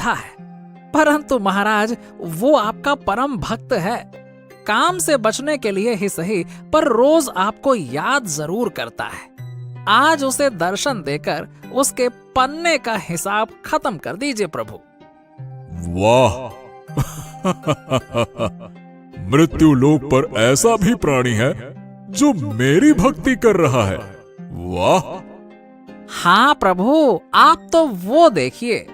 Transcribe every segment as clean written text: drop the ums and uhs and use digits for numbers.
रहा है, परंतु महाराज वो आपका परम भक्त है। काम से बचने के लिए ही सही, पर रोज आपको याद जरूर करता है। आज उसे दर्शन देकर उसके पन्ने का हिसाब खत्म कर दीजिए प्रभु। वाह! मृत्यु लोक पर ऐसा भी प्राणी है जो मेरी भक्ति कर रहा है। वाह! हाँ प्रभु, आप तो वो देखिए।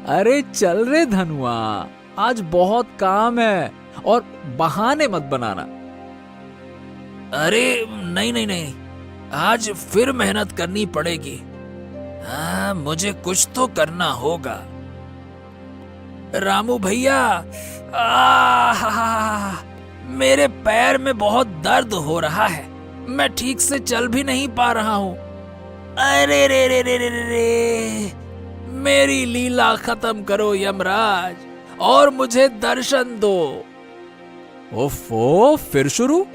अरे चल रे धनुआ, आज बहुत काम है और बहाने मत बनाना। अरे नहीं नहीं नहीं, आज फिर मेहनत करनी पड़ेगी। हाँ, मुझे कुछ तो करना होगा। रामू भैया, मेरे पैर में बहुत दर्द हो रहा है, मैं ठीक से चल भी नहीं पा रहा हूँ। अरे रे रे रे रे रे रे, मेरी लीला खत्म करो यमराज और मुझे दर्शन दो। ओफो, फिर शुरू?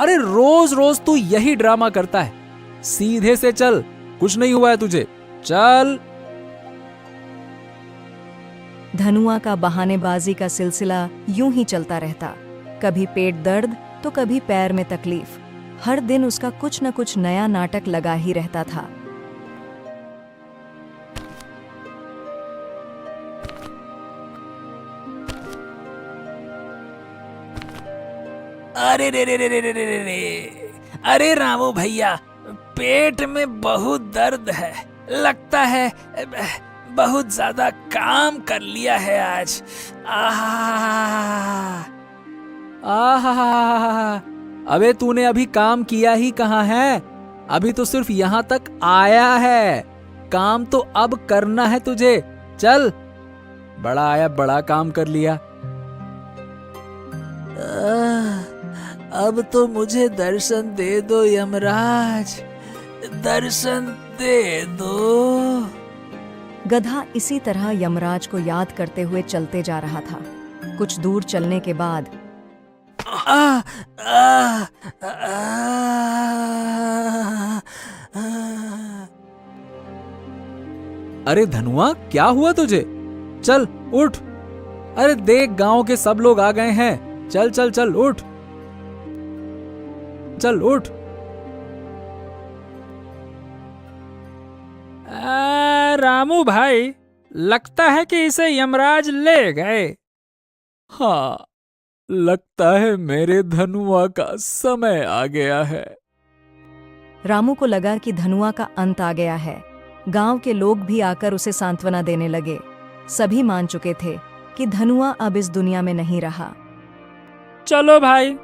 अरे रोज रोज तू यही ड्रामा करता है। सीधे से चल, कुछ नहीं हुआ है तुझे, चल। धनुआ का बहानेबाजी का सिलसिला यूं ही चलता रहता। कभी पेट दर्द तो कभी पैर में तकलीफ। हर दिन उसका कुछ न कुछ नया नाटक लगा ही रहता था। अरे रे रे रे रे रे रे रे रे, अरे रामू भैया, पेट में बहुत दर्द है, लगता है बहुत ज्यादा काम कर लिया है आज। अबे तूने अभी काम किया ही कहाँ है? अभी तो सिर्फ यहाँ तक आया है। काम तो अब करना है तुझे। चल, बड़ा आया, बड़ा काम कर लिया। अब तो मुझे दर्शन दे दो यमराज, दर्शन दे दो। गधा इसी तरह यमराज को याद करते हुए चलते जा रहा था। कुछ दूर चलने के बाद अरे धनुआ, क्या हुआ तुझे? चल उठ। अरे देख, गांव के सब लोग आ गए हैं। चल चल चल, उठ, चल उठ। रामू भाई, लगता है कि इसे यमराज ले गए। हाँ, लगता है मेरे धनुआ का समय आ गया है। रामू को लगा कि धनुआ का अंत आ गया है। गांव के लोग भी आकर उसे सांत्वना देने लगे। सभी मान चुके थे कि धनुआ अब इस दुनिया में नहीं रहा। चलो भाई,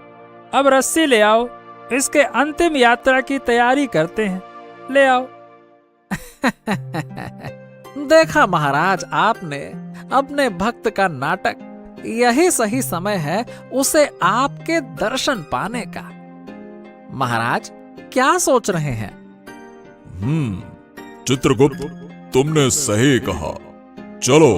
अब रस्सी ले आओ, इसके अंतिम यात्रा की तैयारी करते हैं। ले आओ। देखा महाराज, आपने अपने भक्त का नाटक। यही सही समय है उसे आपके दर्शन पाने का। महाराज, क्या सोच रहे हैं? चित्रगुप्त, तुमने सही कहा। चलो।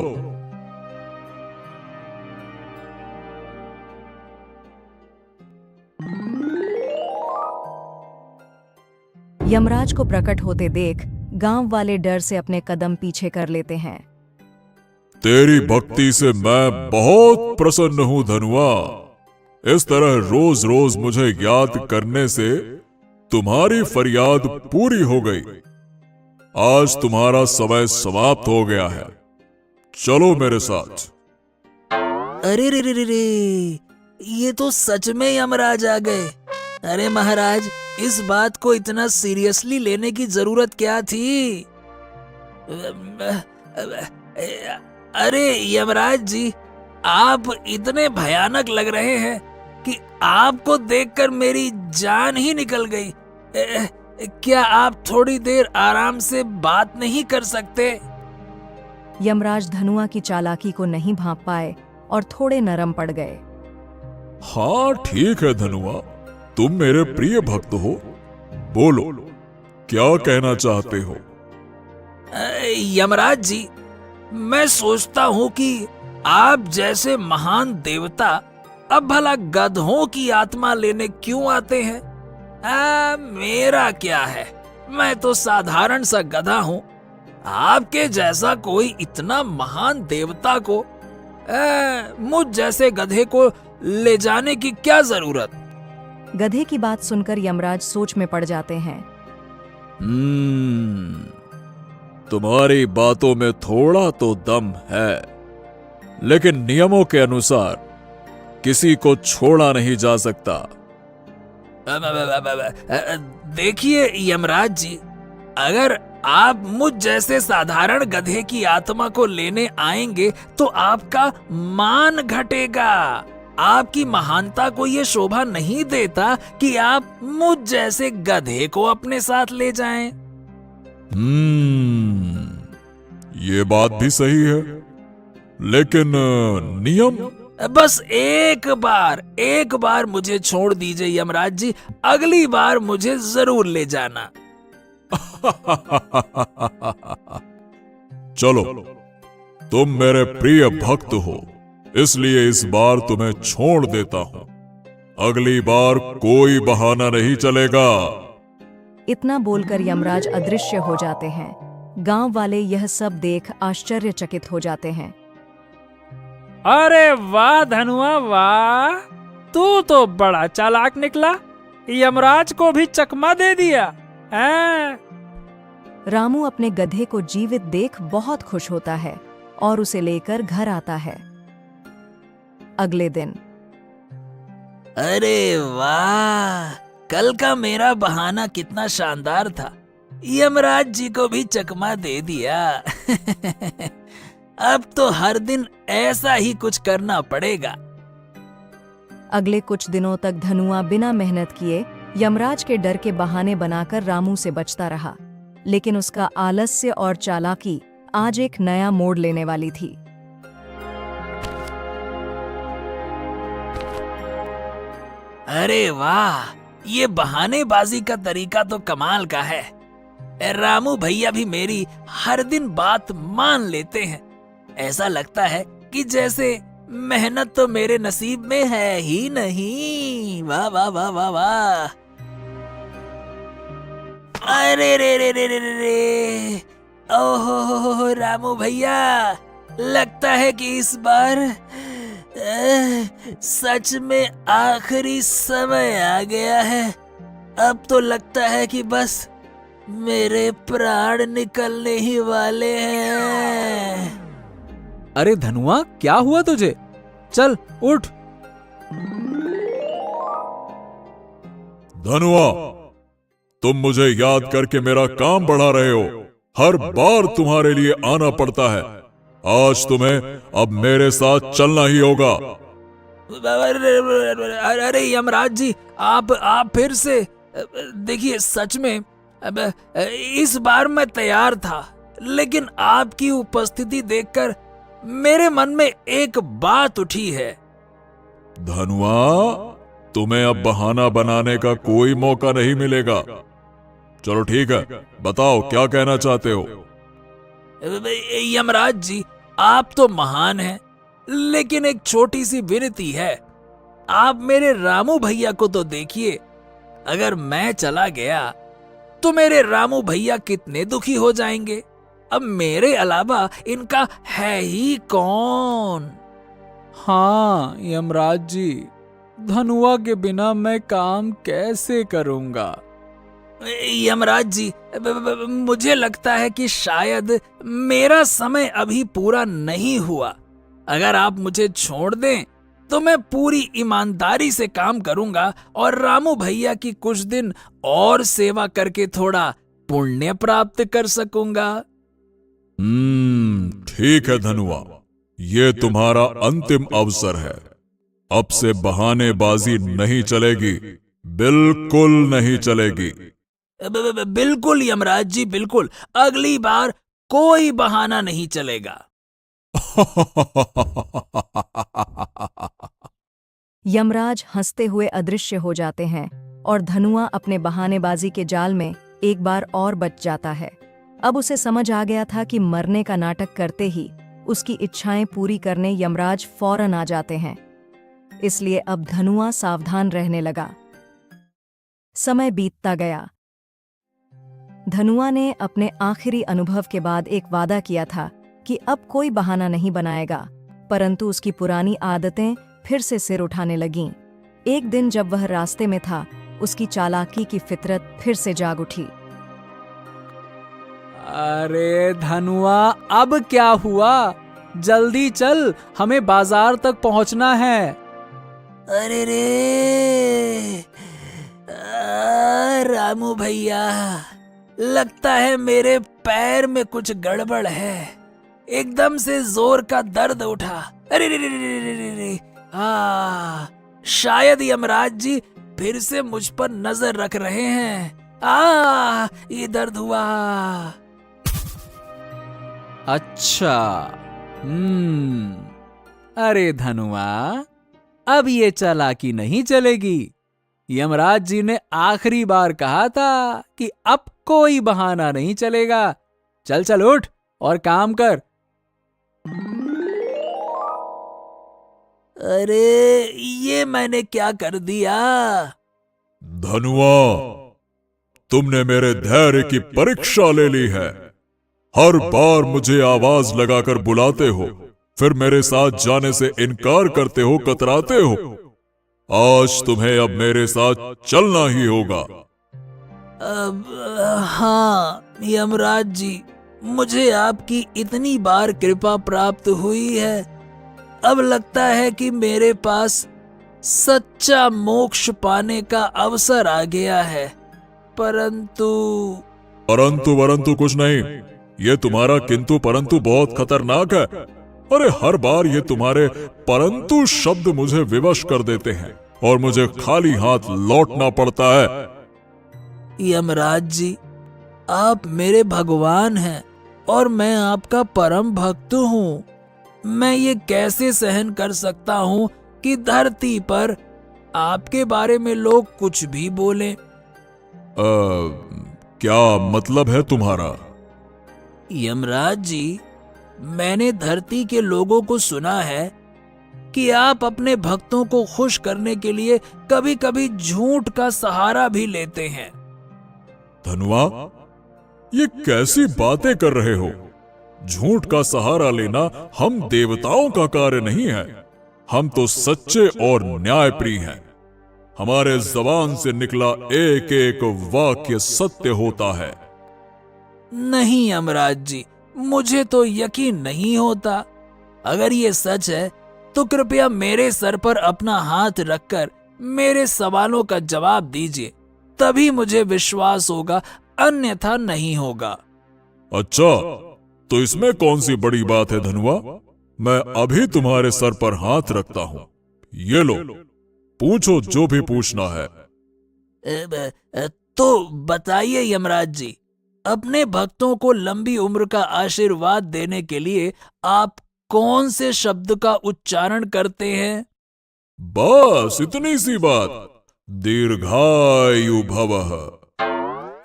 यमराज को प्रकट होते देख गांव वाले डर से अपने कदम पीछे कर लेते हैं। तेरी भक्ति से मैं बहुत प्रसन्न हूं धनुआ। इस तरह रोज रोज मुझे याद करने से तुम्हारी फरियाद पूरी हो गई। आज तुम्हारा समय समाप्त हो गया है। चलो मेरे साथ। अरे रे रे रे रे, ये तो सच में यमराज आ गए। अरे महाराज, इस बात को इतना सीरियसली लेने की जरूरत क्या थी? अरे यमराज जी, आप इतने भयानक लग रहे हैं कि आपको देखकर मेरी जान ही निकल गई। क्या आप थोड़ी देर आराम से बात नहीं कर सकते? यमराज धनुआ की चालाकी को नहीं भांप पाए और थोड़े नरम पड़ गए। हाँ ठीक है धनुआ, तुम मेरे प्रिय भक्त हो। बोलो, क्या कहना चाहते हो? यमराज जी, मैं सोचता हूँ कि आप जैसे महान देवता अब भला गधों की आत्मा लेने क्यों आते हैं? मेरा क्या है, मैं तो साधारण सा गधा हूँ। आपके जैसा कोई इतना महान देवता को मुझ जैसे गधे को ले जाने की क्या जरूरत? गधे की बात सुनकर यमराज सोच में पड़ जाते हैं। तुम्हारी बातों में थोड़ा तो दम है, लेकिन नियमों के अनुसार किसी को छोड़ा नहीं जा सकता। देखिए यमराज जी, अगर आप मुझ जैसे साधारण गधे की आत्मा को लेने आएंगे तो आपका मान घटेगा। आपकी महानता को ये शोभा नहीं देता कि आप मुझ जैसे गधे को अपने साथ ले जाएं। ये बात भी सही है, लेकिन नियम? बस एक बार मुझे छोड़ दीजिए यमराज जी, अगली बार मुझे जरूर ले जाना। चलो, तुम मेरे प्रिय भक्त हो, इसलिए इस बार तुम्हें छोड़ देता हूं। अगली बार कोई बहाना नहीं चलेगा। इतना बोलकर यमराज अदृश्य हो जाते हैं। गांव वाले यह सब देख आश्चर्यचकित हो जाते हैं। अरे वाह धनुआ वाह, तू तो बड़ा चालाक निकला, यमराज को भी चकमा दे दिया हैं? रामू अपने गधे को जीवित देख बहुत खुश होता है और उसे लेकर घर आता है। अगले दिन। अरे वाह, कल का मेरा बहाना कितना शानदार था, यमराज जी को भी चकमा दे दिया। अब तो हर दिन ऐसा ही कुछ करना पड़ेगा। अगले कुछ दिनों तक धनुआ बिना मेहनत किए यमराज के डर के बहाने बनाकर रामू से बचता रहा, लेकिन उसका आलस्य और चालाकी आज एक नया मोड़ लेने वाली थी। अरे वाह, ये बहानेबाजी का तरीका तो कमाल का है। रामू भैया भी मेरी हर दिन बात मान लेते हैं। ऐसा लगता है कि जैसे मेहनत तो मेरे नसीब में है ही नहीं। वाह वाह वाह वाह वाह। अरे रे रे रे रे रे रे, ओहो रामू भैया, लगता है कि इस बार सच में आखिरी समय आ गया है। अब तो लगता है कि बस मेरे प्राण निकलने ही वाले हैं। अरे धनुआ, क्या हुआ तुझे? चल उठ। धनुआ, तुम मुझे याद करके मेरा काम बढ़ा रहे हो। हर बार तुम्हारे लिए आना पड़ता है। आज तुम्हें अब मेरे साथ चलना ही होगा। अरे यमराज जी, आप फिर से देखिए, सच में अब इस बार मैं तैयार था, लेकिन आपकी उपस्थिति देखकर मेरे मन में एक बात उठी है। धनुआ, तुम्हें अब बहाना बनाने का कोई मौका नहीं मिलेगा। चलो ठीक है, बताओ क्या कहना चाहते हो। यमराज जी, आप तो महान हैं, लेकिन एक छोटी सी विनती है। आप मेरे रामू भैया को तो देखिए। अगर मैं चला गया तो मेरे रामू भैया कितने दुखी हो जाएंगे। अब मेरे अलावा इनका है ही कौन। हाँ यमराज जी, धनुआ के बिना मैं काम कैसे करूंगा। यमराज जी, मुझे लगता है कि शायद मेरा समय अभी पूरा नहीं हुआ। अगर आप मुझे छोड़ दें तो मैं पूरी ईमानदारी से काम करूंगा और रामू भैया की कुछ दिन और सेवा करके थोड़ा पुण्य प्राप्त कर सकूंगा। ठीक है धनुआ, ये तुम्हारा अंतिम अवसर है। अब से बहानेबाजी नहीं चलेगी, बिल्कुल नहीं चलेगी। बिल्कुल यमराज जी, बिल्कुल। अगली बार कोई बहाना नहीं चलेगा। यमराज हंसते हुए अदृश्य हो जाते हैं और धनुआ अपने बहानेबाजी के जाल में एक बार और बच जाता है। अब उसे समझ आ गया था कि मरने का नाटक करते ही उसकी इच्छाएं पूरी करने यमराज फौरन आ जाते हैं। इसलिए अब धनुआ सावधान रहने लगा। समय बीतता गया। धनुआ ने अपने आखिरी अनुभव के बाद एक वादा किया था कि अब कोई बहाना नहीं बनाएगा, परंतु उसकी पुरानी आदतें फिर से सिर उठाने लगीं। एक दिन जब वह रास्ते में था, उसकी चालाकी की फितरत फिर से जाग उठी। अरे धनुआ, अब क्या हुआ? जल्दी चल, हमें बाजार तक पहुंचना है। अरे रे रामू भैया, लगता है मेरे पैर में कुछ गड़बड़ है। एकदम से जोर का दर्द उठा। अरे रे रे रे रे रे रे। शायद यमराज जी फिर से मुझ पर नजर रख रहे हैं। ये दर्द हुआ। अच्छा, अरे धनुआ, अब ये चालाकी नहीं चलेगी। यमराज जी ने आखिरी बार कहा था कि अब कोई बहाना नहीं चलेगा। चल चल उठ और काम कर। अरे ये मैंने क्या कर दिया? धनुआ, तुमने मेरे धैर्य की परीक्षा ले ली है। हर बार मुझे आवाज लगाकर बुलाते हो, फिर मेरे साथ जाने से इनकार करते हो, कतराते हो। आज तुम्हें अब मेरे साथ चलना ही होगा। हाँ यमराज जी, मुझे आपकी इतनी बार कृपा प्राप्त हुई है। अब लगता है कि मेरे पास सच्चा मोक्ष पाने का अवसर आ गया है। परंतु परंतु कुछ नहीं। ये तुम्हारा किंतु परंतु बहुत खतरनाक है। अरे हर बार ये तुम्हारे परंतु शब्द मुझे विवश कर देते हैं और मुझे खाली हाथ लौटना पड़ता है। यमराज जी, आप मेरे भगवान हैं और मैं आपका परम भक्त हूँ। मैं ये कैसे सहन कर सकता हूँ कि धरती पर आपके बारे में लोग कुछ भी बोलें। क्या मतलब है तुम्हारा? यमराज जी, मैंने धरती के लोगों को सुना है कि आप अपने भक्तों को खुश करने के लिए कभी कभी झूठ का सहारा भी लेते हैं। धनुआ, ये कैसी बातें कर रहे हो? झूठ का सहारा लेना हम देवताओं का कार्य नहीं है। हम तो सच्चे और न्यायप्रिय हैं। हमारे जबान से निकला एक एक वाक्य सत्य होता है। नहीं यमराज जी, मुझे तो यकीन नहीं होता। अगर ये सच है तो कृपया मेरे सर पर अपना हाथ रखकर मेरे सवालों का जवाब दीजिए, तभी मुझे विश्वास होगा, अन्यथा नहीं होगा। अच्छा, तो इसमें कौन सी बड़ी बात है धनुआ? मैं अभी तुम्हारे सर पर हाथ रखता हूं। ये लो, पूछो जो भी पूछना है। तो बताइए यमराज जी, अपने भक्तों को लंबी उम्र का आशीर्वाद देने के लिए आप कौन से शब्द का उच्चारण करते हैं? बस इतनी सी बात। दीर्घायु भवः।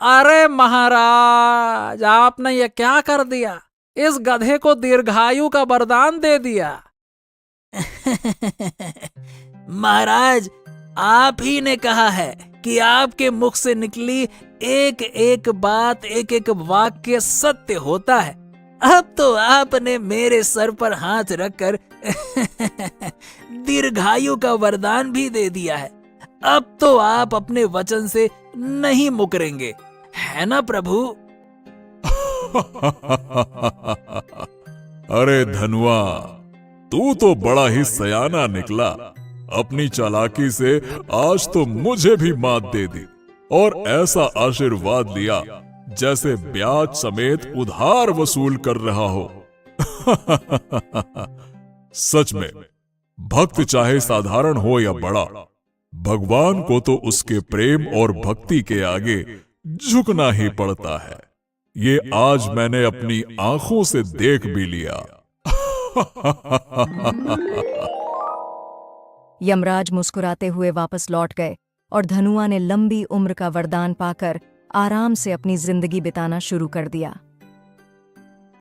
अरे महाराज, आपने ये क्या कर दिया? इस गधे को दीर्घायु का वरदान दे दिया। महाराज, आप ही ने कहा है कि आपके मुख से निकली एक एक बात, एक एक वाक्य सत्य होता है। अब तो आपने मेरे सर पर हाथ रखकर दीर्घायु का वरदान भी दे दिया है। अब तो आप अपने वचन से नहीं मुकरेंगे, है ना प्रभु? अरे धनुआ, तू तो बड़ा ही सयाना निकला। अपनी चालाकी से आज तो मुझे भी मात दे दी और ऐसा आशीर्वाद लिया जैसे ब्याज समेत उधार वसूल कर रहा हो। सच में, भक्त चाहे साधारण हो या बड़ा, भगवान को तो उसके प्रेम और भक्ति के आगे झुकना ही पड़ता है। ये आज मैंने अपनी आंखों से देख भी लिया। यमराज मुस्कुराते हुए वापस लौट गए और धनुआ ने लंबी उम्र का वरदान पाकर आराम से अपनी जिंदगी बिताना शुरू कर दिया।